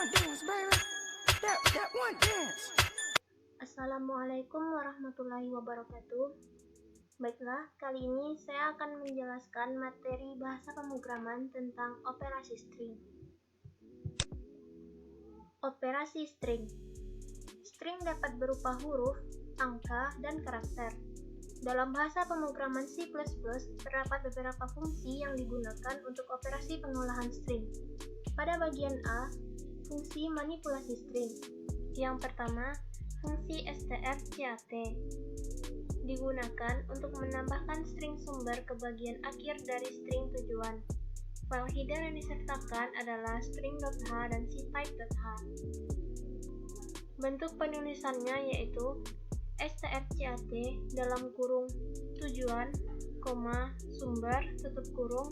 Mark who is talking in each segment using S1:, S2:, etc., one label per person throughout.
S1: one dance, baby. That one dance.
S2: Assalamualaikum warahmatullahi wabarakatuh. Baiklah, kali ini saya akan menjelaskan materi bahasa pemrograman tentang operasi string. Operasi string. String dapat berupa huruf, angka, dan karakter. Dalam bahasa pemrograman C++, terdapat beberapa fungsi yang digunakan untuk operasi pengolahan string. Pada bagian A, fungsi manipulasi string. Yang pertama, fungsi strcat digunakan untuk menambahkan string sumber ke bagian akhir dari string tujuan. File header yang disertakan adalah string.h dan ctype.h. Bentuk penulisannya yaitu strcat dalam kurung tujuan, sumber, tutup kurung,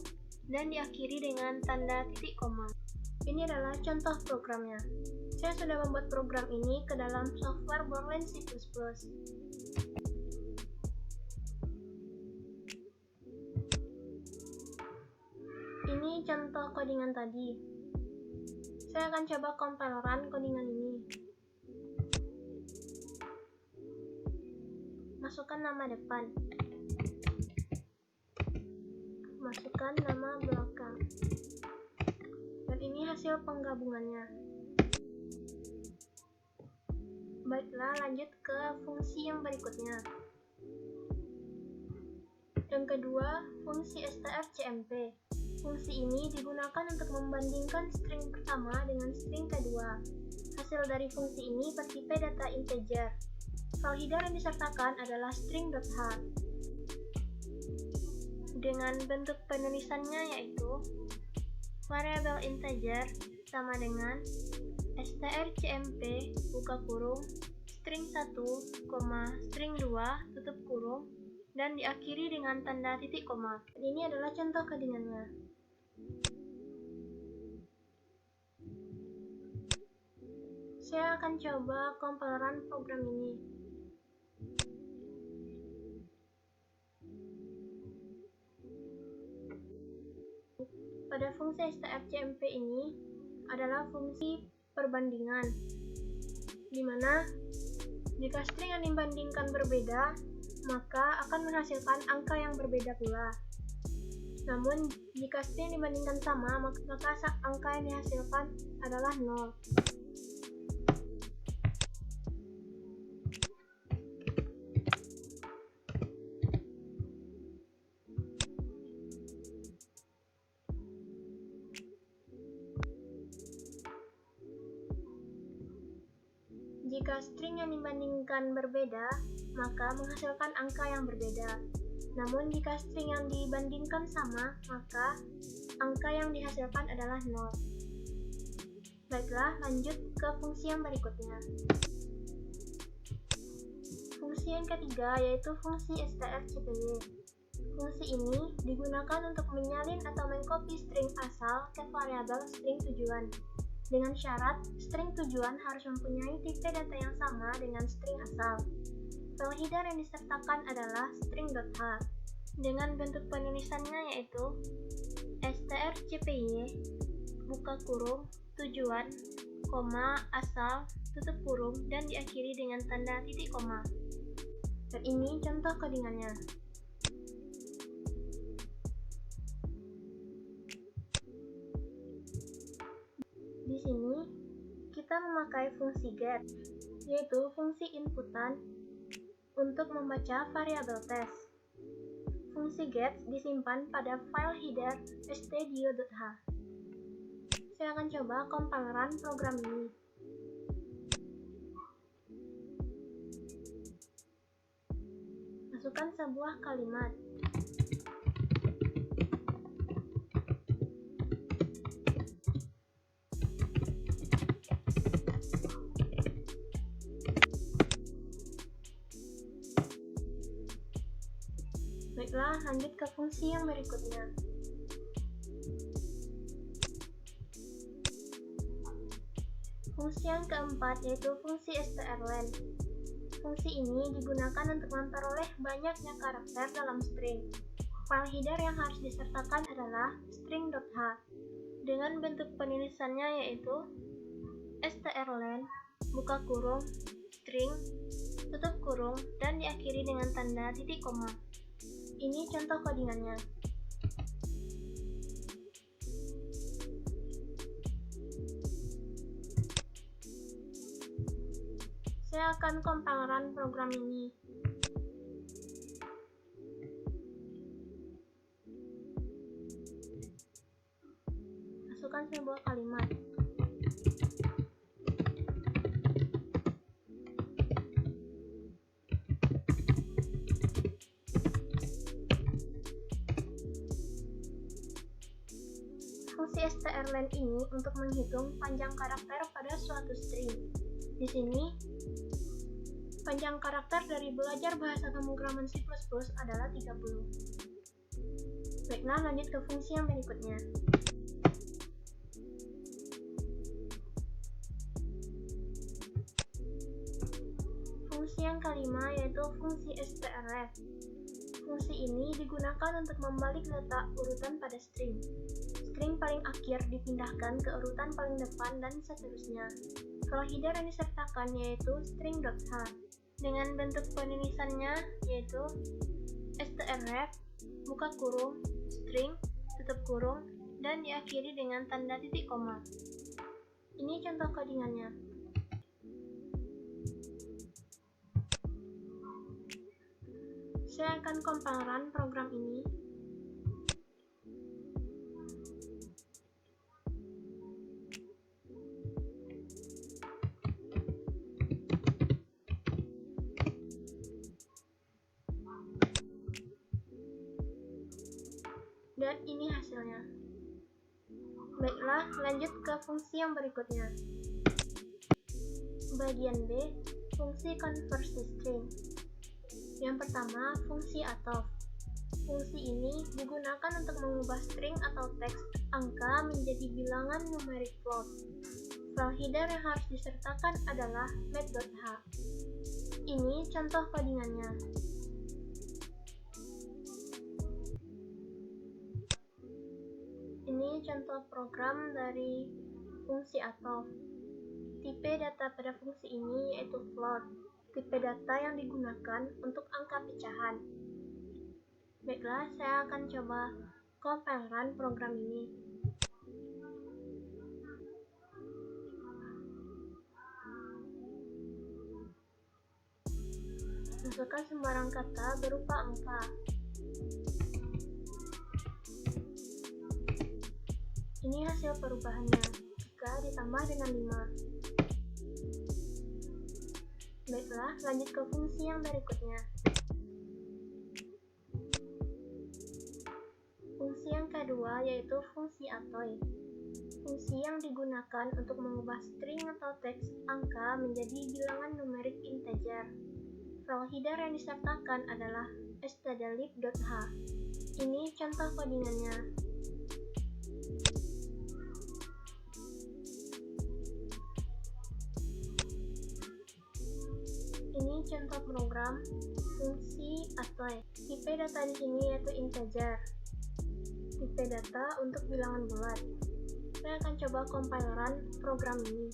S2: dan diakhiri dengan tanda titik koma. Ini adalah contoh programnya. Saya sudah membuat program ini ke dalam software Borland C++. Ini contoh codingan tadi. Saya akan coba compileran codingan ini. Masukkan nama depan. Masukkan nama belakang. Dan ini hasil penggabungannya. Baiklah, lanjut ke fungsi yang berikutnya. Yang kedua, fungsi strcmp. Fungsi ini digunakan untuk membandingkan string pertama dengan string kedua. Hasil dari fungsi ini bertipe data integer. File header yang disertakan adalah string.h. Dengan bentuk penulisannya yaitu variabel integer sama dengan strcmp buka kurung string 1, string 2 tutup kurung dan diakhiri dengan tanda titik koma. Ini adalah contoh codingannya. Saya akan coba compileran program ini. Pada fungsi strcmp ini adalah fungsi perbandingan, di mana jika string yang dibandingkan berbeda, maka akan menghasilkan angka yang berbeda pula. Namun, jika string dibandingkan sama, maka angka yang dihasilkan adalah 0. Jika string yang dibandingkan berbeda, maka menghasilkan angka yang berbeda. Namun jika string yang dibandingkan sama, maka angka yang dihasilkan adalah 0. Baiklah, lanjut ke fungsi yang berikutnya. Fungsi yang ketiga yaitu fungsi strcpy. Fungsi ini digunakan untuk menyalin atau mengcopy string asal ke variabel string tujuan. Dengan syarat, string tujuan harus mempunyai tipe data yang sama dengan string asal. File header yang disertakan adalah string.h. Dengan bentuk penulisannya yaitu strcpy buka kurung tujuan, asal, tutup kurung, dan diakhiri dengan tanda titik koma. Dan ini contoh codingannya. Di sini, kita memakai fungsi get, yaitu fungsi inputan untuk membaca variabel test. Fungsi get disimpan pada file header stdio.h. Saya akan coba compileran program ini. Masukkan sebuah kalimat. Baiklah, lanjut ke fungsi yang berikutnya. Fungsi yang keempat yaitu fungsi strlen. Fungsi ini digunakan untuk memperoleh banyaknya karakter dalam string. File header yang harus disertakan adalah string.h. Dengan bentuk penulisannya yaitu strlen, buka kurung, string, tutup kurung, dan diakhiri dengan tanda titik koma. Ini contoh codingannya. Saya akan compile run program ini. Masukkan sebuah kalimat. Fungsi strlen ini untuk menghitung panjang karakter pada suatu string. Di sini, panjang karakter dari belajar bahasa pemrograman C++ adalah 30. Baiklah, lanjut ke fungsi yang berikutnya. Fungsi yang kelima yaitu fungsi strref. Fungsi ini digunakan untuk membalik letak urutan pada string. String paling akhir dipindahkan ke urutan paling depan dan seterusnya. File header yang disertakan yaitu string.h dengan bentuk penulisannya yaitu strref, buka kurung, string, tutup kurung, dan diakhiri dengan tanda titik koma. Ini contoh codingannya. Saya akan compile run program ini. Dan ini hasilnya. Baiklah, lanjut ke fungsi yang berikutnya. Bagian B, fungsi konversi string. Yang pertama, fungsi atof. Fungsi ini digunakan untuk mengubah string atau teks angka menjadi bilangan numerik float. File header yang harus disertakan adalah math.h. Ini contoh codingannya. Ini contoh program dari fungsi atof. Tipe data pada fungsi ini yaitu float. Tipe data yang digunakan untuk angka pecahan. Baiklah, saya akan coba compile run program ini. Masukkan sembarang kata berupa angka. Ini hasil perubahannya, jika ditambah dengan 5. Baiklah, lanjut ke fungsi yang berikutnya. Fungsi yang kedua yaitu fungsi atoy. Fungsi yang digunakan untuk mengubah string atau teks angka menjadi bilangan numerik integer. File header yang disertakan adalah stdlib.h. Ini contoh codingannya. Ini contoh program fungsi atoy. Tipe data di sini yaitu integer. Tipe data untuk bilangan bulat. Saya akan coba compile run program ini.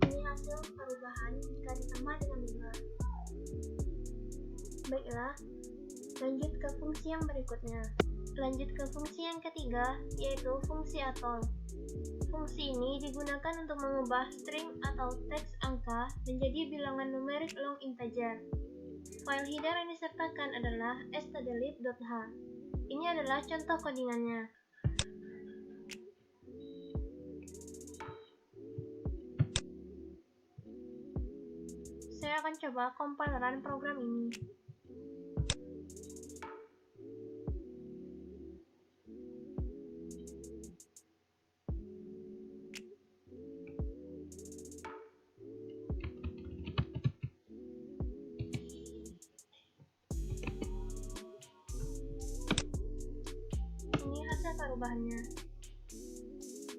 S2: Ini hasil perubahan jika ditambah dengan 5. Baiklah, lanjut ke fungsi yang berikutnya. Lanjut ke fungsi yang ketiga, yaitu fungsi atol. Fungsi ini digunakan untuk mengubah string atau teks angka menjadi bilangan numerik long integer. File header yang disertakan adalah stdlib.h. Ini adalah contoh codingannya. Saya akan coba compile run program ini. Perubahannya.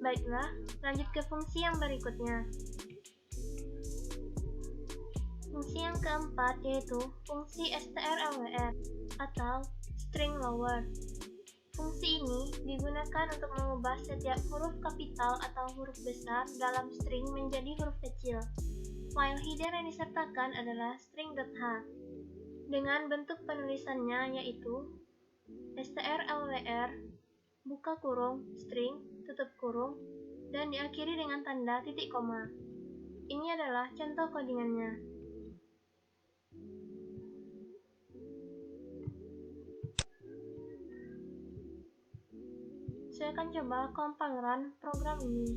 S2: Baiklah, lanjut ke fungsi yang berikutnya. Fungsi yang yang keempat yaitu fungsi strLWR atau string lower. Fungsi ini digunakan untuk mengubah setiap huruf kapital atau huruf besar dalam string menjadi huruf kecil. File header yang disertakan adalah string.h. Dengan bentuk penulisannya yaitu strLWR, buka kurung, string, tutup kurung, dan diakhiri dengan tanda titik koma. Ini adalah contoh codingannya. Saya akan coba compile run program ini.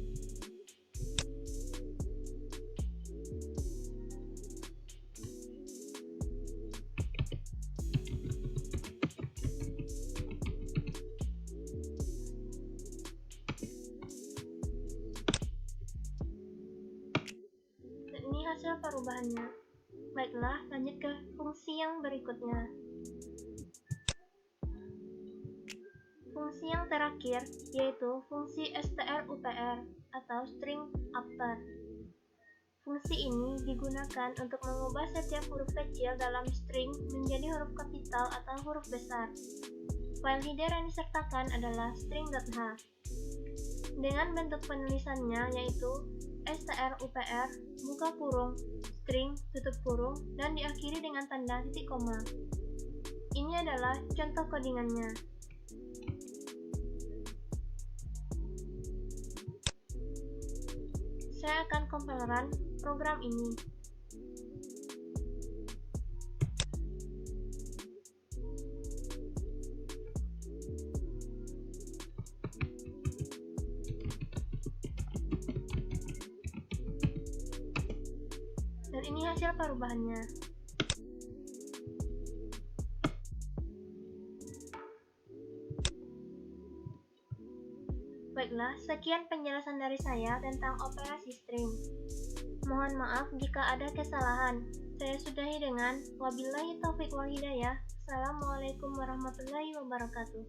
S2: Dan ini hasil perubahannya. Baiklah, lanjut ke fungsi yang berikutnya. Fungsi yang terakhir yaitu fungsi strupr atau string upper. Fungsi ini digunakan untuk mengubah setiap huruf kecil dalam string menjadi huruf kapital atau huruf besar. File header yang disertakan adalah string.h. Dengan bentuk penulisannya yaitu strupr, buka kurung, string, tutup kurung, dan diakhiri dengan tanda titik koma. Ini adalah contoh codingannya. Saya akan compile run program ini. Dan ini hasil perubahannya. Baiklah, sekian penjelasan dari saya tentang operasi string. Mohon maaf jika ada kesalahan. Saya sudahi dengan wabillahi taufiq wal hidayah. Assalamualaikum warahmatullahi wabarakatuh.